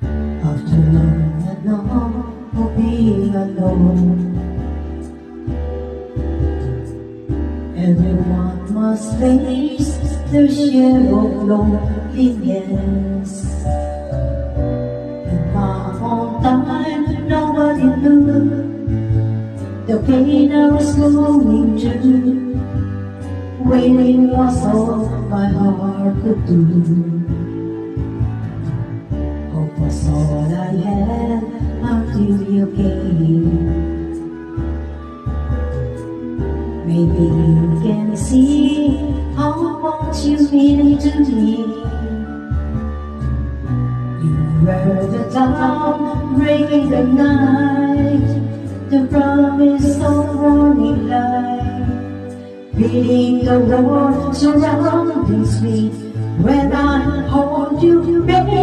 After long and long of being alone, everyone must face their share of loneliness. In my own time, nobody knew the pain I was going through. Waiting was all my heart could do. Hope was all I had until you came. Maybe you can see how much you mean to me. You were the dawn breaking the night, the promise of morning light, beating the world surrounding me when I hold you, baby.